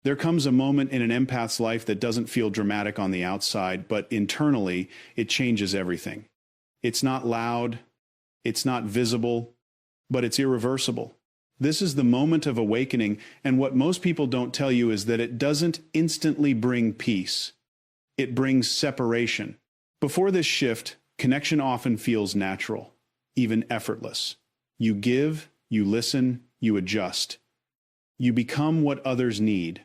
There comes a moment in an empath's life that doesn't feel dramatic on the outside, but internally, it changes everything. It's not loud, it's not visible, but it's irreversible. This is the moment of awakening, and what most people don't tell you is that it doesn't instantly bring peace. It brings separation. Before this shift, connection often feels natural, even effortless. You give, you listen, you adjust. You become what others need,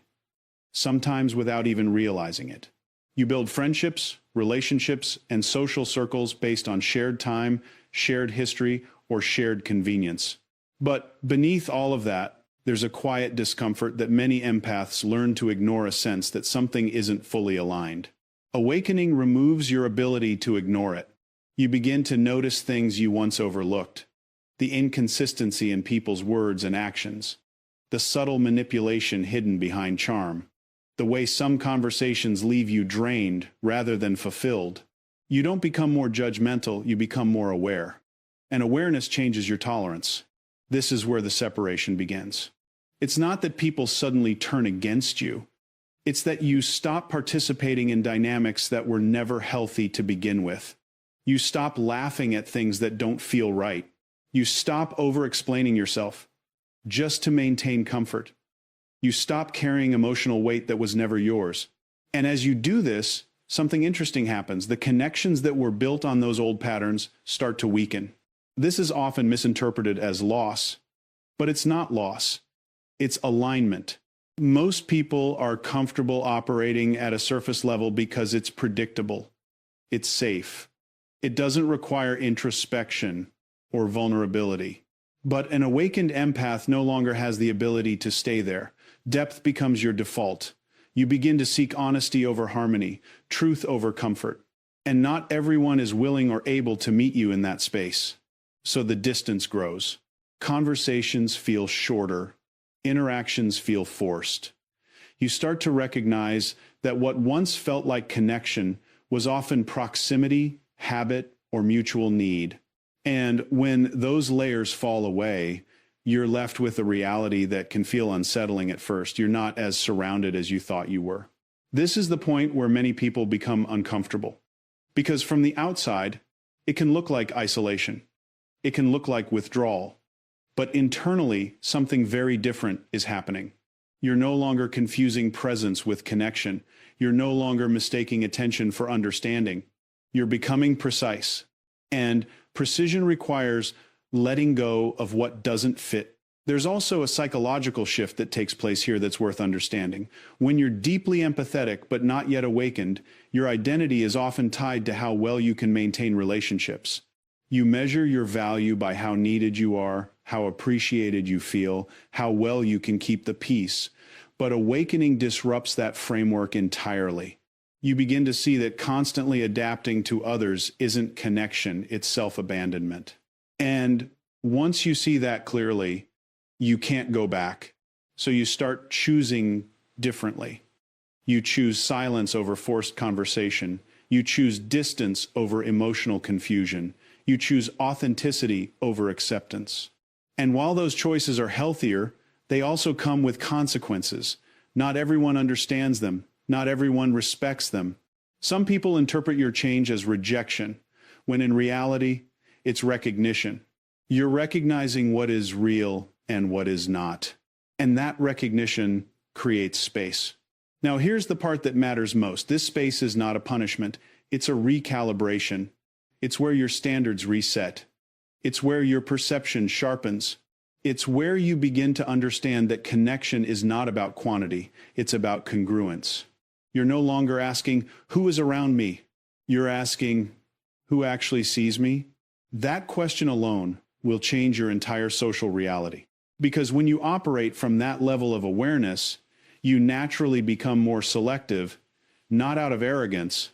sometimes without even realizing it. You build friendships, relationships, and social circles based on shared time, shared history, or shared convenience. But beneath all of that, there's a quiet discomfort that many empaths learn to ignore, a sense that something isn't fully aligned. Awakening removes your ability to ignore it. You begin to notice things you once overlooked. The inconsistency in people's words and actions. The subtle manipulation hidden behind charm. The way some conversations leave you drained rather than fulfilled. You don't become more judgmental, you become more aware. And awareness changes your tolerance. This is where the separation begins. It's not that people suddenly turn against you. It's that you stop participating in dynamics that were never healthy to begin with. You stop laughing at things that don't feel right. You stop over-explaining yourself just to maintain comfort. You stop carrying emotional weight that was never yours. And as you do this, something interesting happens. The connections that were built on those old patterns start to weaken. This is often misinterpreted as loss, but it's not loss. It's alignment. Most people are comfortable operating at a surface level because it's predictable. It's safe. It doesn't require introspection or vulnerability. But an awakened empath no longer has the ability to stay there. Depth becomes your default. You begin to seek honesty over harmony, truth over comfort. And not everyone is willing or able to meet you in that space. So the distance grows. Conversations feel shorter. Interactions feel forced. You start to recognize that what once felt like connection was often proximity, habit, or mutual need. And when those layers fall away, you're left with a reality that can feel unsettling at first. You're not as surrounded as you thought you were. This is the point where many people become uncomfortable. Because from the outside, it can look like isolation. It can look like withdrawal. But internally, something very different is happening. You're no longer confusing presence with connection. You're no longer mistaking attention for understanding. You're becoming precise. And precision requires letting go of what doesn't fit. There's also a psychological shift that takes place here that's worth understanding. When you're deeply empathetic but not yet awakened, your identity is often tied to how well you can maintain relationships. You measure your value by how needed you are, how appreciated you feel, how well you can keep the peace. But awakening disrupts that framework entirely. You begin to see that constantly adapting to others isn't connection, it's self-abandonment. And once you see that clearly, you can't go back. So you start choosing differently. You choose silence over forced conversation. You choose distance over emotional confusion. You choose authenticity over acceptance. And while those choices are healthier, they also come with consequences. Not everyone understands them. Not everyone respects them. Some people interpret your change as rejection, when in reality, it's recognition. You're recognizing what is real and what is not. And that recognition creates space. Now, here's the part that matters most. This space is not a punishment. It's a recalibration. It's where your standards reset. It's where your perception sharpens. It's where you begin to understand that connection is not about quantity. It's about congruence. You're no longer asking, who is around me? You're asking, who actually sees me? That question alone will change your entire social reality. Because when you operate from that level of awareness, you naturally become more selective, not out of arrogance,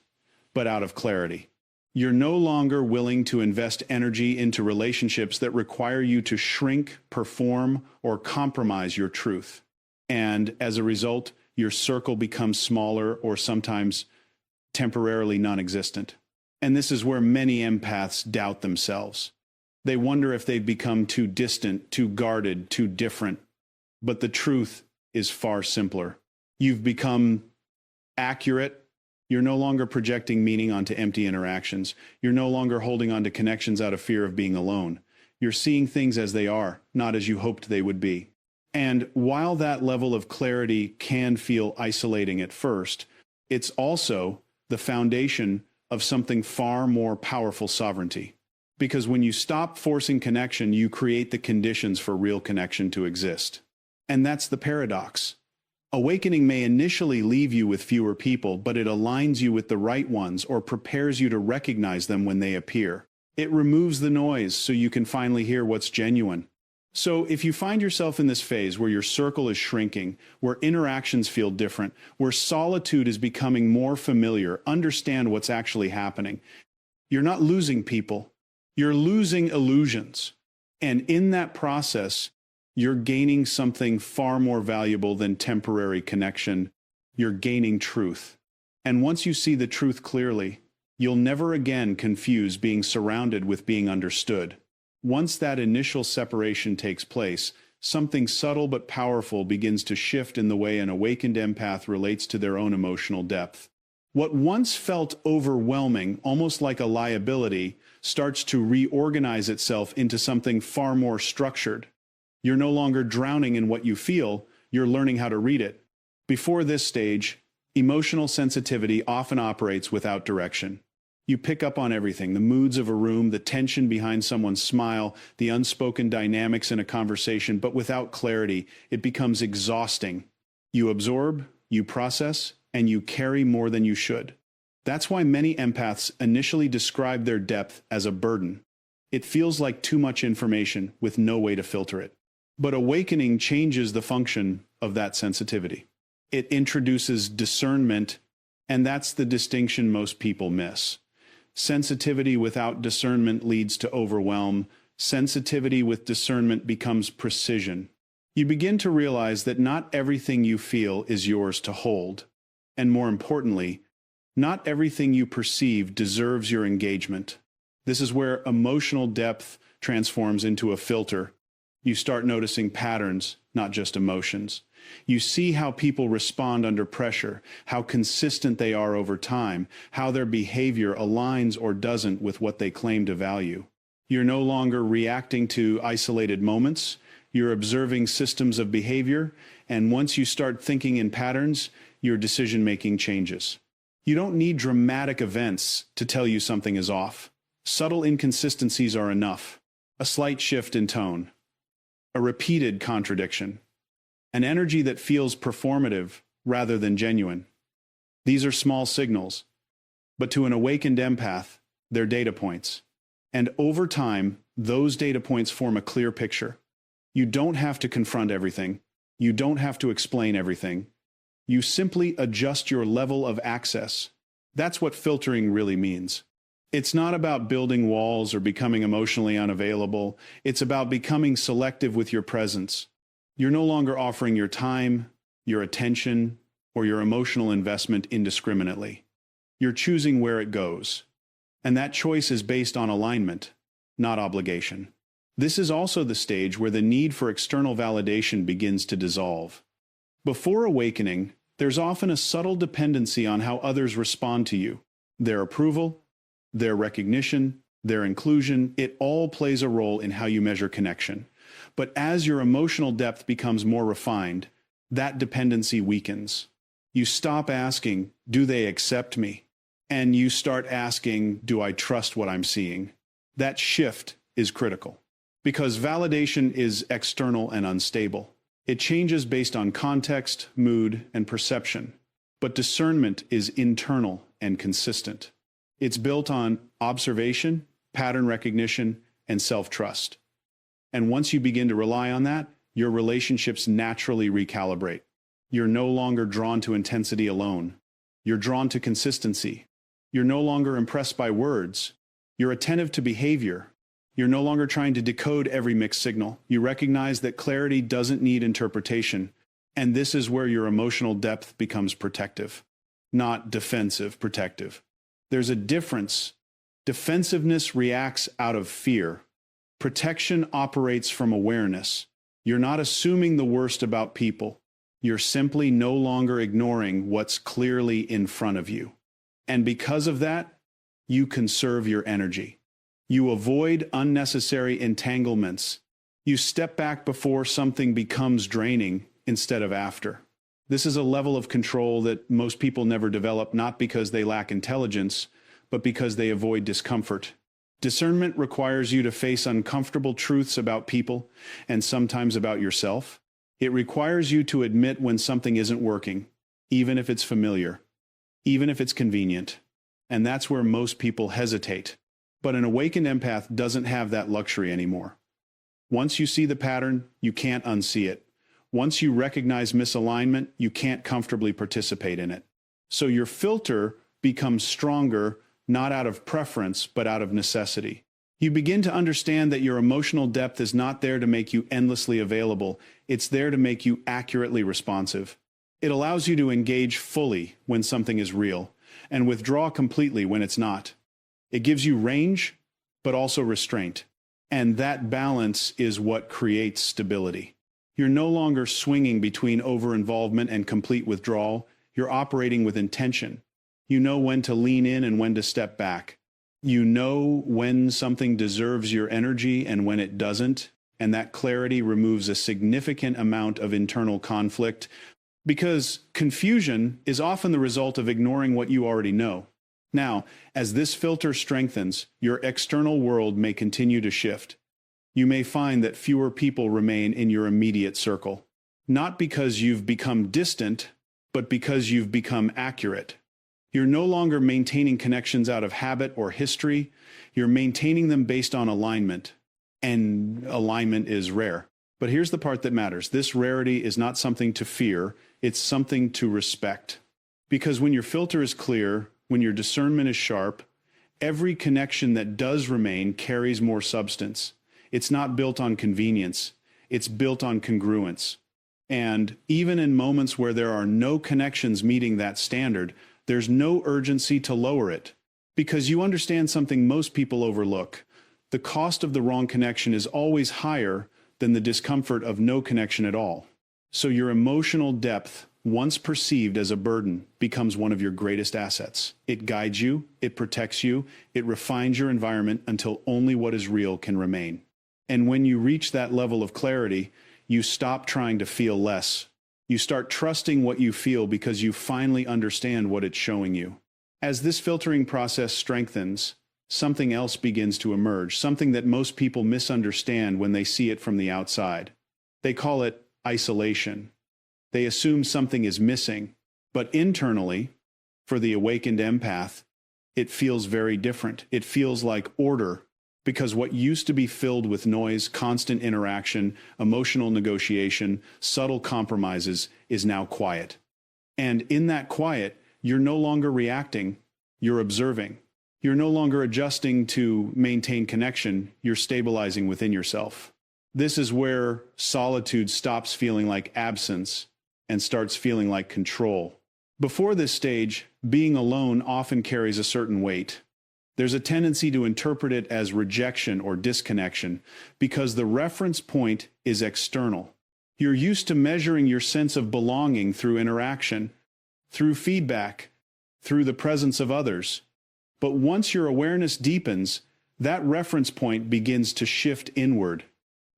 but out of clarity. You're no longer willing to invest energy into relationships that require you to shrink, perform, or compromise your truth. And as a result, your circle becomes smaller or sometimes temporarily non-existent. And this is where many empaths doubt themselves. They wonder if they've become too distant, too guarded, too different. But the truth is far simpler. You've become accurate. You're no longer projecting meaning onto empty interactions. You're no longer holding on to connections out of fear of being alone. You're seeing things as they are, not as you hoped they would be. And while that level of clarity can feel isolating at first, it's also the foundation of something far more powerful: sovereignty. Because when you stop forcing connection, you create the conditions for real connection to exist. And that's the paradox. Awakening may initially leave you with fewer people, but it aligns you with the right ones or prepares you to recognize them when they appear. It removes the noise so you can finally hear what's genuine. So if you find yourself in this phase where your circle is shrinking, where interactions feel different, where solitude is becoming more familiar, understand what's actually happening. You're not losing people, you're losing illusions. And in that process, you're gaining something far more valuable than temporary connection. You're gaining truth. And once you see the truth clearly, you'll never again confuse being surrounded with being understood. Once that initial separation takes place, something subtle but powerful begins to shift in the way an awakened empath relates to their own emotional depth. What once felt overwhelming, almost like a liability, starts to reorganize itself into something far more structured. You're no longer drowning in what you feel, you're learning how to read it. Before this stage, emotional sensitivity often operates without direction. You pick up on everything: the moods of a room, the tension behind someone's smile, the unspoken dynamics in a conversation, but without clarity, it becomes exhausting. You absorb, you process, and you carry more than you should. That's why many empaths initially describe their depth as a burden. It feels like too much information with no way to filter it. But awakening changes the function of that sensitivity. It introduces discernment, and that's the distinction most people miss. Sensitivity without discernment leads to overwhelm. Sensitivity with discernment becomes precision. You begin to realize that not everything you feel is yours to hold. And more importantly, not everything you perceive deserves your engagement. This is where emotional depth transforms into a filter. You start noticing patterns, not just emotions. You see how people respond under pressure, how consistent they are over time, how their behavior aligns or doesn't with what they claim to value. You're no longer reacting to isolated moments. You're observing systems of behavior, and once you start thinking in patterns, your decision-making changes. You don't need dramatic events to tell you something is off. Subtle inconsistencies are enough. A slight shift in tone, a repeated contradiction, an energy that feels performative rather than genuine. These are small signals, but to an awakened empath, they're data points. And over time, those data points form a clear picture. You don't have to confront everything. You don't have to explain everything. You simply adjust your level of access. That's what filtering really means. It's not about building walls or becoming emotionally unavailable. It's about becoming selective with your presence. You're no longer offering your time, your attention, or your emotional investment indiscriminately. You're choosing where it goes. And that choice is based on alignment, not obligation. This is also the stage where the need for external validation begins to dissolve. Before awakening, there's often a subtle dependency on how others respond to you. Their approval, their recognition, their inclusion, it all plays a role in how you measure connection. But as your emotional depth becomes more refined, that dependency weakens. You stop asking, "Do they accept me?" And you start asking, "Do I trust what I'm seeing?" That shift is critical, because validation is external and unstable. It changes based on context, mood, and perception. But discernment is internal and consistent. It's built on observation, pattern recognition, and self-trust. And once you begin to rely on that, your relationships naturally recalibrate. You're no longer drawn to intensity alone. You're drawn to consistency. You're no longer impressed by words. You're attentive to behavior. You're no longer trying to decode every mixed signal. You recognize that clarity doesn't need interpretation. And this is where your emotional depth becomes protective, not defensive, protective. There's a difference. Defensiveness reacts out of fear. Protection operates from awareness. You're not assuming the worst about people. You're simply no longer ignoring what's clearly in front of you. And because of that, you conserve your energy. You avoid unnecessary entanglements. You step back before something becomes draining instead of after. This is a level of control that most people never develop, not because they lack intelligence, but because they avoid discomfort. Discernment requires you to face uncomfortable truths about people and sometimes about yourself. It requires you to admit when something isn't working, even if it's familiar, even if it's convenient. And that's where most people hesitate. But an awakened empath doesn't have that luxury anymore. Once you see the pattern, you can't unsee it. Once you recognize misalignment, you can't comfortably participate in it. So your filter becomes stronger, not out of preference, but out of necessity. You begin to understand that your emotional depth is not there to make you endlessly available. It's there to make you accurately responsive. It allows you to engage fully when something is real, and withdraw completely when it's not. It gives you range, but also restraint. And that balance is what creates stability. You're no longer swinging between over-involvement and complete withdrawal. You're operating with intention. You know when to lean in and when to step back. You know when something deserves your energy and when it doesn't, and that clarity removes a significant amount of internal conflict, because confusion is often the result of ignoring what you already know. Now, as this filter strengthens, your external world may continue to shift. You may find that fewer people remain in your immediate circle, not because you've become distant, but because you've become accurate. You're no longer maintaining connections out of habit or history. You're maintaining them based on alignment. And alignment is rare. But here's the part that matters. This rarity is not something to fear. It's something to respect. Because when your filter is clear, when your discernment is sharp, every connection that does remain carries more substance. It's not built on convenience. It's built on congruence. And even in moments where there are no connections meeting that standard, there's no urgency to lower it, because you understand something most people overlook. The cost of the wrong connection is always higher than the discomfort of no connection at all. So your emotional depth, once perceived as a burden, becomes one of your greatest assets. It guides you, it protects you, it refines your environment until only what is real can remain. And when you reach that level of clarity, you stop trying to feel less. You start trusting what you feel because you finally understand what it's showing you. As this filtering process strengthens, something else begins to emerge, something that most people misunderstand when they see it from the outside. They call it isolation. They assume something is missing, but internally, for the awakened empath, it feels very different. It feels like order, because what used to be filled with noise, constant interaction, emotional negotiation, subtle compromises is now quiet. And in that quiet, you're no longer reacting, you're observing. You're no longer adjusting to maintain connection, you're stabilizing within yourself. This is where solitude stops feeling like absence and starts feeling like control. Before this stage, being alone often carries a certain weight. There's a tendency to interpret it as rejection or disconnection because the reference point is external. You're used to measuring your sense of belonging through interaction, through feedback, through the presence of others. But once your awareness deepens, that reference point begins to shift inward.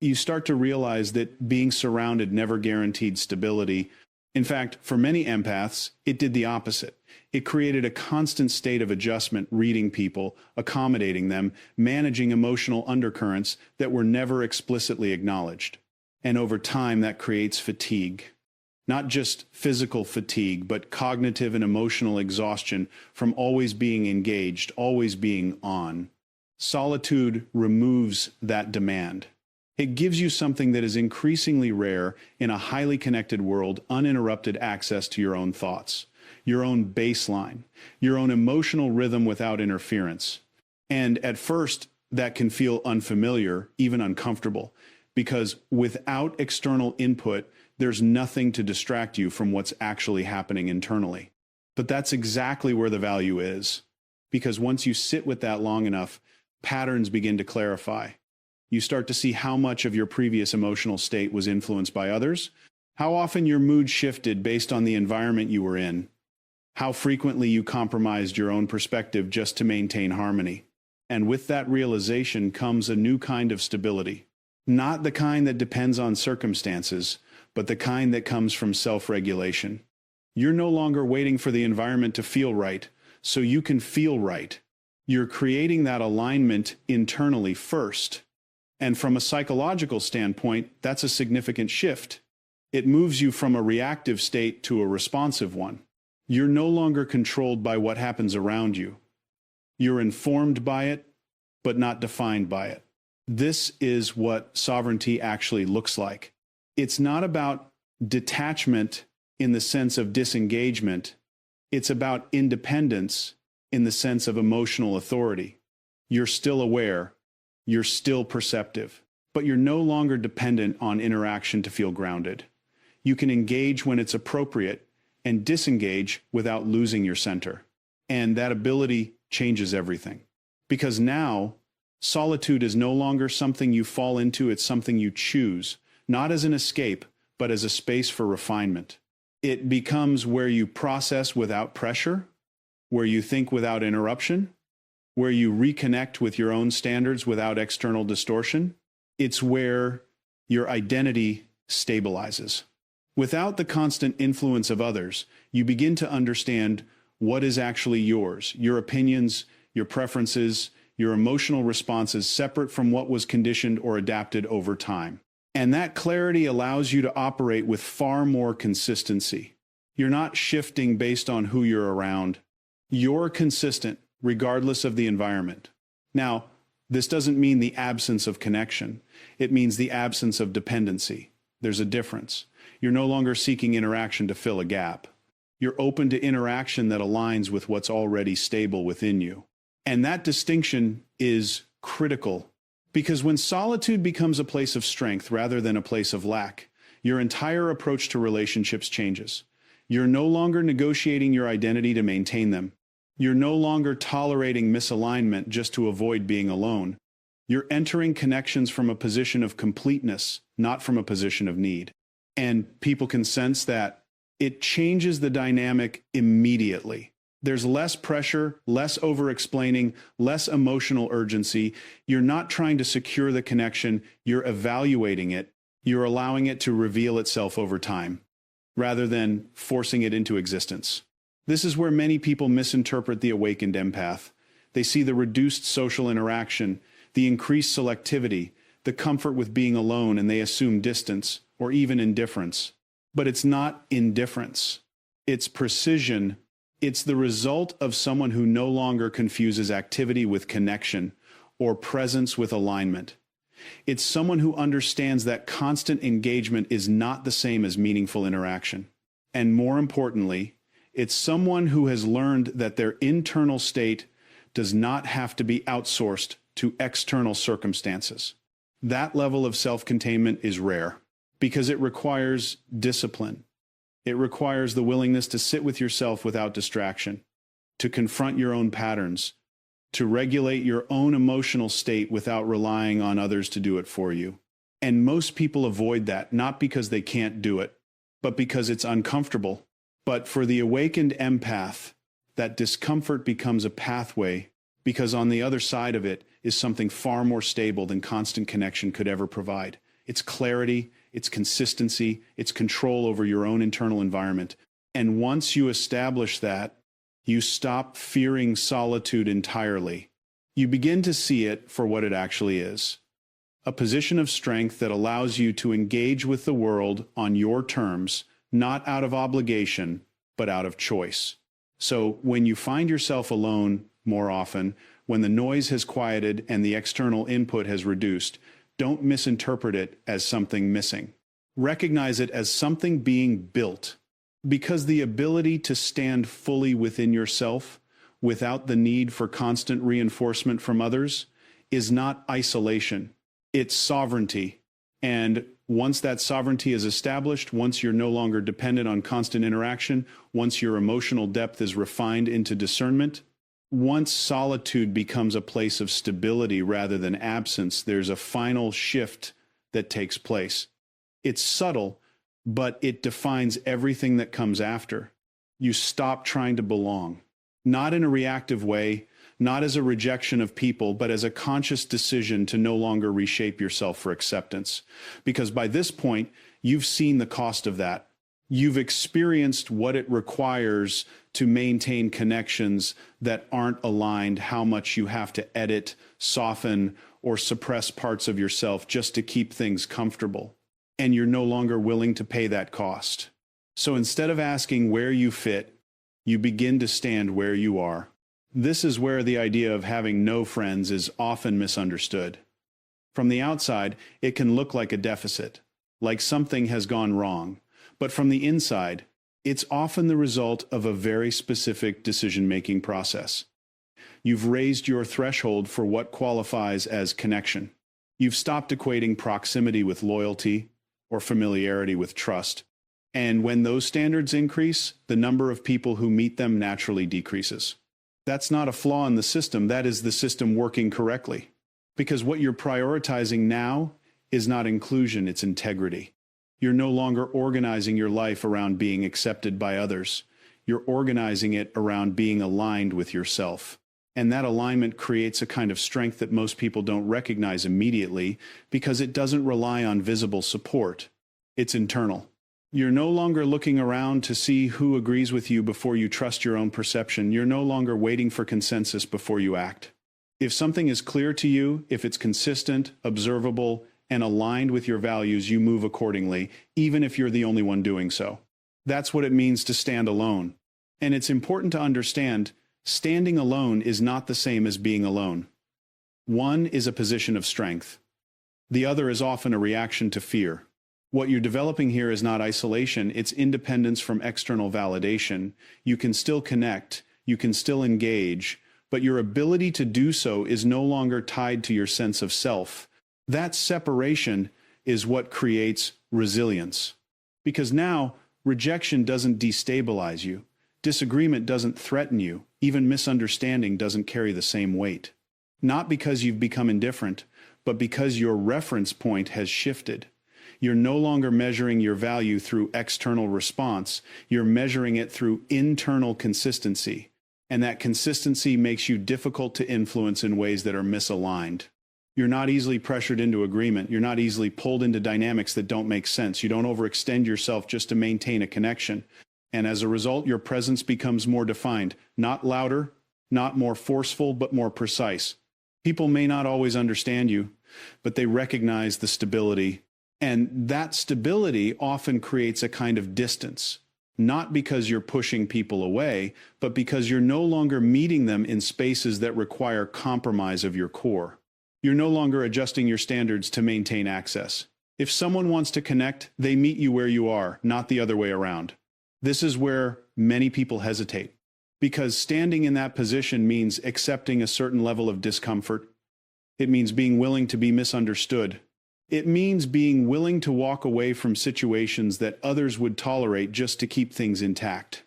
You start to realize that being surrounded never guaranteed stability. In fact, for many empaths, it did the opposite. It created a constant state of adjustment, reading people, accommodating them, managing emotional undercurrents that were never explicitly acknowledged. And over time, that creates fatigue. Not just physical fatigue, but cognitive and emotional exhaustion from always being engaged, always being on. Solitude removes that demand. It gives you something that is increasingly rare in a highly connected world: uninterrupted access to your own thoughts, your own baseline, your own emotional rhythm without interference. And at first, that can feel unfamiliar, even uncomfortable, because without external input, there's nothing to distract you from what's actually happening internally. But that's exactly where the value is, because once you sit with that long enough, patterns begin to clarify. You start to see how much of your previous emotional state was influenced by others, how often your mood shifted based on the environment you were in, how frequently you compromised your own perspective just to maintain harmony. And with that realization comes a new kind of stability. Not the kind that depends on circumstances, but the kind that comes from self-regulation. You're no longer waiting for the environment to feel right, so you can feel right. You're creating that alignment internally first. And from a psychological standpoint, that's a significant shift. It moves you from a reactive state to a responsive one. You're no longer controlled by what happens around you. You're informed by it, but not defined by it. This is what sovereignty actually looks like. It's not about detachment in the sense of disengagement. It's about independence in the sense of emotional authority. You're still aware, you're still perceptive, but you're no longer dependent on interaction to feel grounded. You can engage when it's appropriate and disengage without losing your center. And that ability changes everything. Because now, solitude is no longer something you fall into, it's something you choose, not as an escape, but as a space for refinement. It becomes where you process without pressure, where you think without interruption, where you reconnect with your own standards without external distortion. It's where your identity stabilizes. Without the constant influence of others, you begin to understand what is actually yours, your opinions, your preferences, your emotional responses separate from what was conditioned or adapted over time. And that clarity allows you to operate with far more consistency. You're not shifting based on who you're around. You're consistent regardless of the environment. Now, this doesn't mean the absence of connection. It means the absence of dependency. There's a difference. You're no longer seeking interaction to fill a gap. You're open to interaction that aligns with what's already stable within you. And that distinction is critical, because when solitude becomes a place of strength rather than a place of lack, your entire approach to relationships changes. You're no longer negotiating your identity to maintain them. You're no longer tolerating misalignment just to avoid being alone. You're entering connections from a position of completeness, not from a position of need. And people can sense that. It changes the dynamic immediately. There's less pressure, less over-explaining, less emotional urgency. You're not trying to secure the connection, you're evaluating it. You're allowing it to reveal itself over time, rather than forcing it into existence. This is where many people misinterpret the awakened empath. They see the reduced social interaction, the increased selectivity, the comfort with being alone, and they assume distance, or even indifference. But it's not indifference. It's precision. It's the result of someone who no longer confuses activity with connection or presence with alignment. It's someone who understands that constant engagement is not the same as meaningful interaction. And more importantly, it's someone who has learned that their internal state does not have to be outsourced to external circumstances. That level of self-containment is rare, because it requires discipline. It requires the willingness to sit with yourself without distraction, to confront your own patterns, to regulate your own emotional state without relying on others to do it for you. And most people avoid that, not because they can't do it, but because it's uncomfortable. But for the awakened empath, that discomfort becomes a pathway, because on the other side of it is something far more stable than constant connection could ever provide. It's clarity, it's consistency, it's control over your own internal environment. And once you establish that, you stop fearing solitude entirely. You begin to see it for what it actually is. A position of strength that allows you to engage with the world on your terms, not out of obligation, but out of choice. So when you find yourself alone more often, when the noise has quieted and the external input has reduced, don't misinterpret it as something missing. Recognize it as something being built, because the ability to stand fully within yourself without the need for constant reinforcement from others is not isolation, it's sovereignty. And once that sovereignty is established, once you're no longer dependent on constant interaction, once your emotional depth is refined into discernment, once solitude becomes a place of stability rather than absence, there's a final shift that takes place. It's subtle, but it defines everything that comes after. You stop trying to belong, not in a reactive way, not as a rejection of people, but as a conscious decision to no longer reshape yourself for acceptance. Because by this point, you've seen the cost of that. You've experienced what it requires to maintain connections that aren't aligned, how much you have to edit, soften, or suppress parts of yourself just to keep things comfortable. And you're no longer willing to pay that cost. So instead of asking where you fit, you begin to stand where you are. This is where the idea of having no friends is often misunderstood. From the outside, it can look like a deficit, like something has gone wrong. But from the inside, it's often the result of a very specific decision-making process. You've raised your threshold for what qualifies as connection. You've stopped equating proximity with loyalty or familiarity with trust. And when those standards increase, the number of people who meet them naturally decreases. That's not a flaw in the system, that is the system working correctly. Because what you're prioritizing now is not inclusion, it's integrity. You're no longer organizing your life around being accepted by others. You're organizing it around being aligned with yourself. And that alignment creates a kind of strength that most people don't recognize immediately because it doesn't rely on visible support. It's internal. You're no longer looking around to see who agrees with you before you trust your own perception. You're no longer waiting for consensus before you act. If something is clear to you, if it's consistent, observable, and aligned with your values, you move accordingly, even if you're the only one doing so. That's what it means to stand alone. And it's important to understand, standing alone is not the same as being alone. One is a position of strength. The other is often a reaction to fear. What you're developing here is not isolation, it's independence from external validation. You can still connect, you can still engage, but your ability to do so is no longer tied to your sense of self. That separation is what creates resilience. Because now, rejection doesn't destabilize you. Disagreement doesn't threaten you. Even misunderstanding doesn't carry the same weight. Not because you've become indifferent, but because your reference point has shifted. You're no longer measuring your value through external response. You're measuring it through internal consistency. And that consistency makes you difficult to influence in ways that are misaligned. You're not easily pressured into agreement. You're not easily pulled into dynamics that don't make sense. You don't overextend yourself just to maintain a connection. And as a result, your presence becomes more defined, not louder, not more forceful, but more precise. People may not always understand you, but they recognize the stability. And that stability often creates a kind of distance, not because you're pushing people away, but because you're no longer meeting them in spaces that require compromise of your core. You're no longer adjusting your standards to maintain access. If someone wants to connect, they meet you where you are, not the other way around. This is where many people hesitate, because standing in that position means accepting a certain level of discomfort. It means being willing to be misunderstood. It means being willing to walk away from situations that others would tolerate just to keep things intact.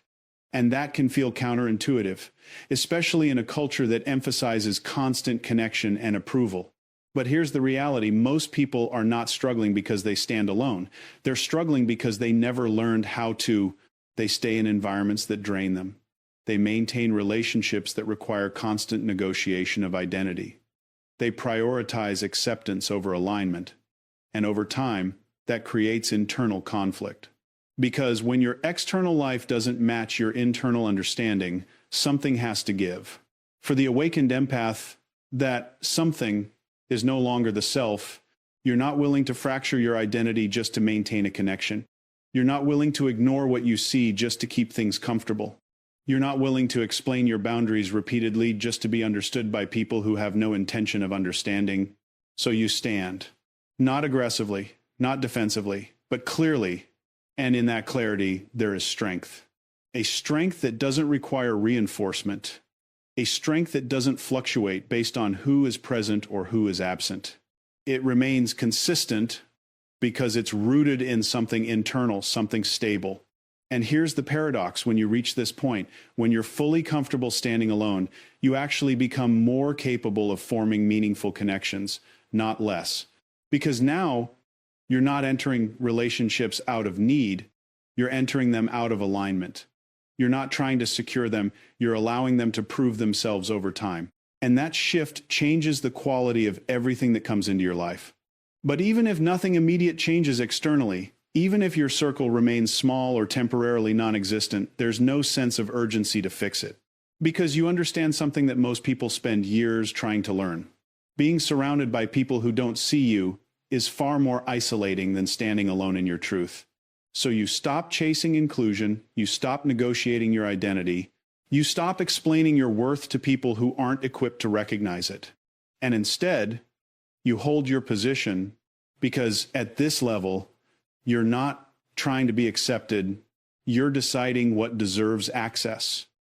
And that can feel counterintuitive, especially in a culture that emphasizes constant connection and approval. But here's the reality. Most people are not struggling because they stand alone. They're struggling because they never learned how to. They stay in environments that drain them. They maintain relationships that require constant negotiation of identity. They prioritize acceptance over alignment. And over time, that creates internal conflict. Because when your external life doesn't match your internal understanding, something has to give. For the awakened empath, that something is no longer the self. You're not willing to fracture your identity just to maintain a connection. You're not willing to ignore what you see just to keep things comfortable. You're not willing to explain your boundaries repeatedly just to be understood by people who have no intention of understanding. So you stand, not aggressively, not defensively, but clearly. And in that clarity, there is strength. A strength that doesn't require reinforcement. A strength that doesn't fluctuate based on who is present or who is absent. It remains consistent because it's rooted in something internal, something stable. And here's the paradox when you reach this point. When you're fully comfortable standing alone, you actually become more capable of forming meaningful connections, not less. Because now, You're not entering relationships out of need. You're entering them out of alignment. You're not trying to secure them. You're allowing them to prove themselves over time. And that shift changes the quality of everything that comes into your life. But even if nothing immediate changes externally, even if your circle remains small or temporarily non-existent, there's no sense of urgency to fix it. Because you understand something that most people spend years trying to learn. Being surrounded by people who don't see you is far more isolating than standing alone in your truth. So you stop chasing inclusion, you stop negotiating your identity, you stop explaining your worth to people who aren't equipped to recognize it. And instead, you hold your position because at this level, you're not trying to be accepted, you're deciding what deserves access.